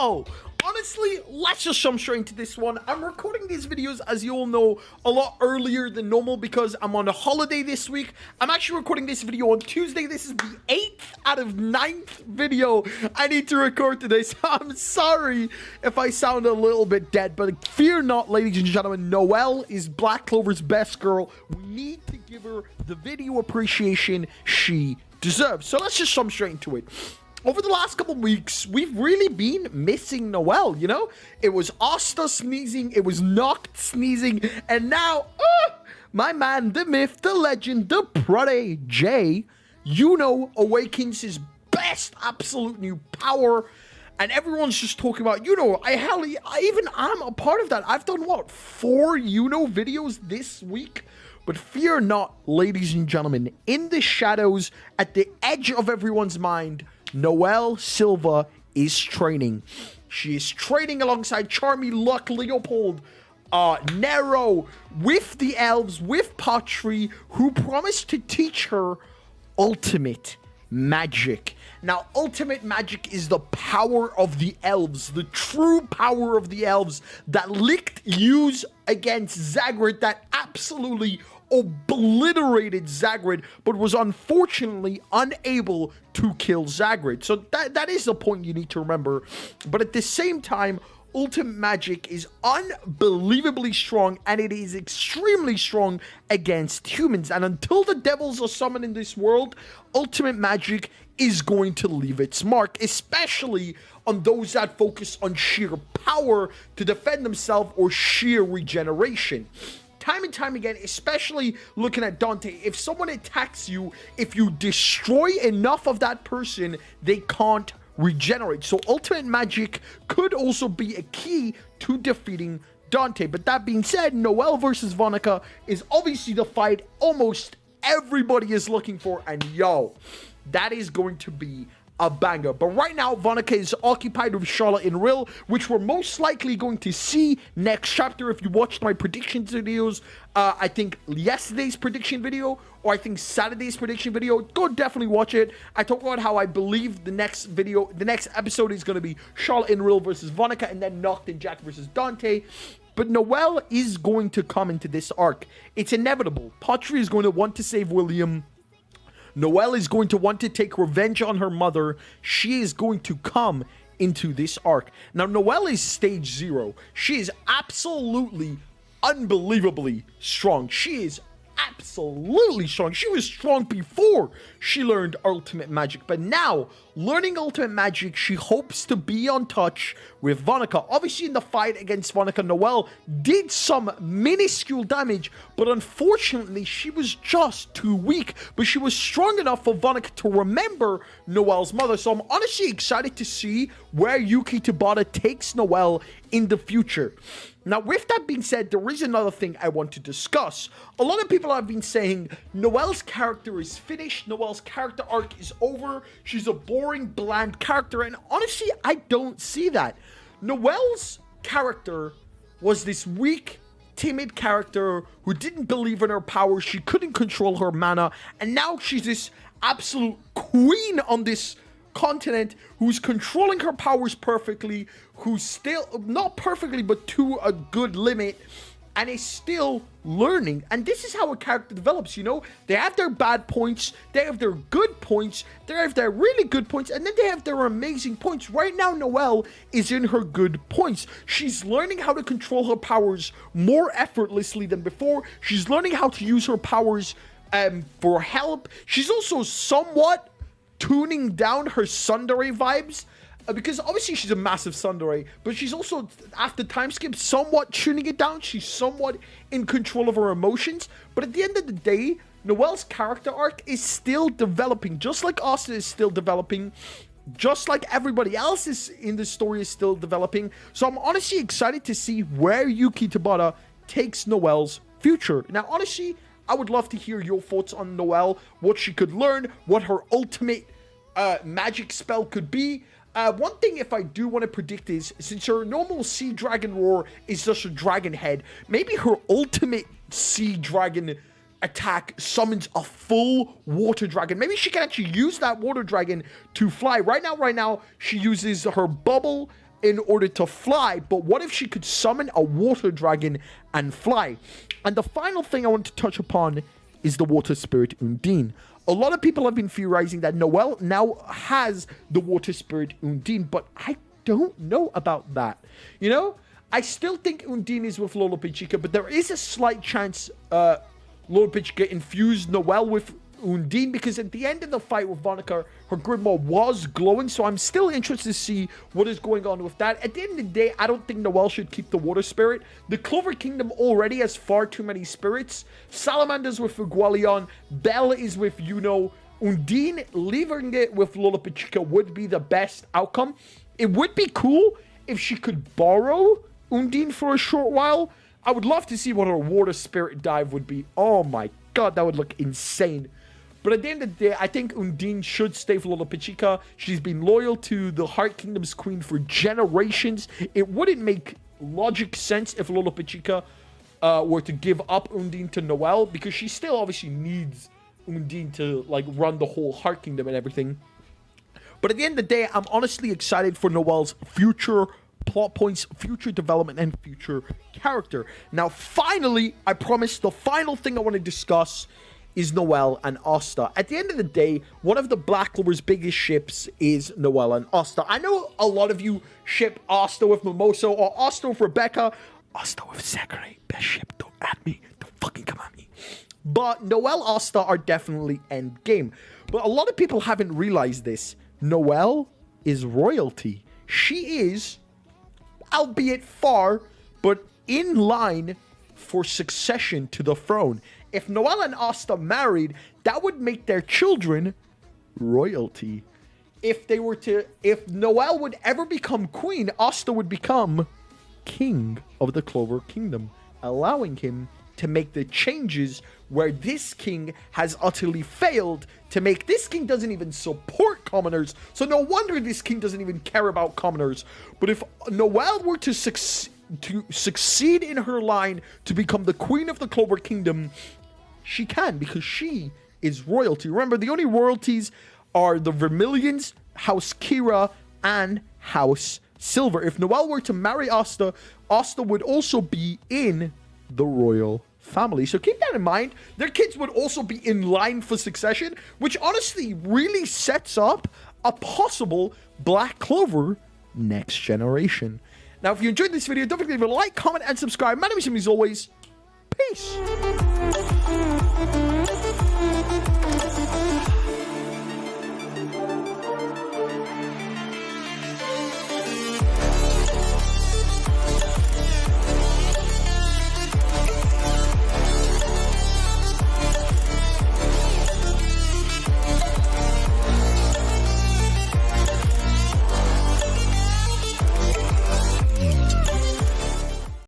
yo, honestly, let's just jump straight into this one. I'm recording these videos, as you all know, a lot earlier than normal because I'm on a holiday this week. I'm actually recording this video on Tuesday. This is the 8th out of 9th video I need to record today, so I'm sorry if I sound a little bit dead, but fear not, ladies and gentlemen, Noelle is Black Clover's best girl. We need to give her the video appreciation she deserves. So let's just jump straight into it. Over the last couple weeks, we've really been missing Noelle, you know? It was Asta sneezing, it was Noct sneezing, and now, my man, the myth, the legend, the protege, awakens his best absolute new power, and everyone's just talking about, I'm a part of that. I've done, what, 4 videos this week? But fear not, ladies and gentlemen, in the shadows, at the edge of everyone's mind, Noelle Silva is training. She is training alongside Charmy, Luck, Leopold, Nero, with the elves, with Patry, who promised to teach her ultimate magic. Now, ultimate magic is the power of the elves, the true power of the elves that Licht used against Zagrid, that absolutely obliterated Zagrid, but was unfortunately unable to kill Zagrid. So that is the point you need to remember. But at the same time, ultimate magic is unbelievably strong, and it is extremely strong against humans. And until the devils are summoned in this world, ultimate magic is going to leave its mark, especially on those that focus on sheer power to defend themselves or sheer regeneration. Time and time again, especially looking at Dante, if someone attacks you, if you destroy enough of that person, they can't regenerate. So ultimate magic could also be a key to defeating Dante. But that being said, Noelle versus Vanica is obviously the fight almost everybody is looking for, and yo, that is going to be a banger. But right now, Vanica is occupied with Charlotte and Rill, which we're most likely going to see next chapter. If you watched my predictions videos, I think yesterday's prediction video, or I think Saturday's prediction video, go definitely watch it. I talk about how I believe the next episode is going to be Charlotte and Rill versus Vanica, and then Noct and Jack versus Dante. But Noelle is going to come into this arc. It's inevitable. Patry is going to want to save William. Noelle is going to want to take revenge on her mother. She is going to come into this arc. Now, Noelle is stage 0. She is absolutely, unbelievably strong. She is absolutely strong. She was strong before she learned ultimate magic, but now learning ultimate magic, she hopes to be on touch with Vanica. Obviously, in the fight against Vanica, Noelle did some minuscule damage, but unfortunately she was just too weak. But she was strong enough for Vanica to remember Noelle's mother. So I'm honestly excited to see where Yuki Tabata takes Noelle in the future. Now, with that being said, there is another thing I want to discuss. A lot of people have been saying Noelle's character is finished, Noelle's character arc is over, she's a boring, bland character, and honestly, I don't see that. Noelle's character was this weak, timid character who didn't believe in her power, she couldn't control her mana, and now she's this absolute queen on this continent who's controlling her powers perfectly, who's still not perfectly but to a good limit, and is still learning. And this is how a character develops, you know? They have their bad points, they have their good points, they have their really good points, and then they have their amazing points. Right now, Noelle is in her good points. She's learning how to control her powers more effortlessly than before. She's learning how to use her powers for help. She's also somewhat tuning down her tsundere vibes, because obviously she's a massive tsundere, but she's also, after time skip, somewhat tuning it down. She's somewhat in control of her emotions. But at the end of the day, Noelle's character arc is still developing, just like Asta is still developing, just like everybody else is in the story is still developing. So I'm honestly excited to see where Yuki Tabata takes Noelle's future. Now, honestly, I would love to hear your thoughts on Noelle, what she could learn, what her ultimate magic spell could be. One thing, if I do want to predict, is since her normal Sea Dragon Roar is just a dragon head, maybe her ultimate Sea Dragon attack summons a full water dragon. Maybe she can actually use that water dragon to fly. Right now, she uses her bubble in order to fly, but what if she could summon a water dragon and fly? And the final thing I want to touch upon is the water spirit Undine. A lot of people have been theorizing that Noelle now has the water spirit Undine, but I don't know about that. You know, I still think Undine is with Lolopechika, but there is a slight chance Lolopechika infused Noelle with Undine, because at the end of the fight with Vanica, her grimoire was glowing, so I'm still interested to see what is going on with that. At the end of the day, I don't think Noelle should keep the water spirit. The Clover Kingdom already has far too many spirits. Salamander's with Igualion, Belle is with Undine. Leaving it with Lolopechika would be the best outcome. It would be cool if she could borrow Undine for a short while. I would love to see what her water spirit dive would be. Oh my god, that would look insane. But at the end of the day, I think Undine should stay for Lolopechika. She's been loyal to the Heart Kingdom's queen for generations. It wouldn't make logic sense if Lolopechika were to give up Undine to Noelle, because she still obviously needs Undine to like run the whole Heart Kingdom and everything. But at the end of the day, I'm honestly excited for Noelle's future plot points, future development, and future character. Now, finally, I promise the final thing I want to discuss is Noelle and Asta. At the end of the day, one of the Black Clover's biggest ships is Noelle and Asta. I know a lot of you ship Asta with Mimosa or Asta with Rebecca. Asta with Zachary, best ship. Don't at me. Don't fucking come at me. But Noelle and Asta are definitely endgame. But a lot of people haven't realized this. Noelle is royalty. She is, albeit far, but in line for succession to the throne. If Noelle and Asta married, that would make their children royalty. If Noelle would ever become queen, Asta would become king of the Clover Kingdom, allowing him to make the changes where this king has utterly failed to make. This king doesn't even support commoners, so no wonder this king doesn't even care about commoners. But if Noelle were to succeed in her line to become the queen of the Clover Kingdom, she can, because she is royalty. Remember, the only royalties are the Vermilions, House Kira, and House Silva. If Noelle were to marry Asta, Asta would also be in the royal family. So keep that in mind. Their kids would also be in line for succession, which honestly really sets up a possible Black Clover next generation. Now, if you enjoyed this video, don't forget to leave a like, comment, and subscribe. My name is Jimmy, as always. Peace.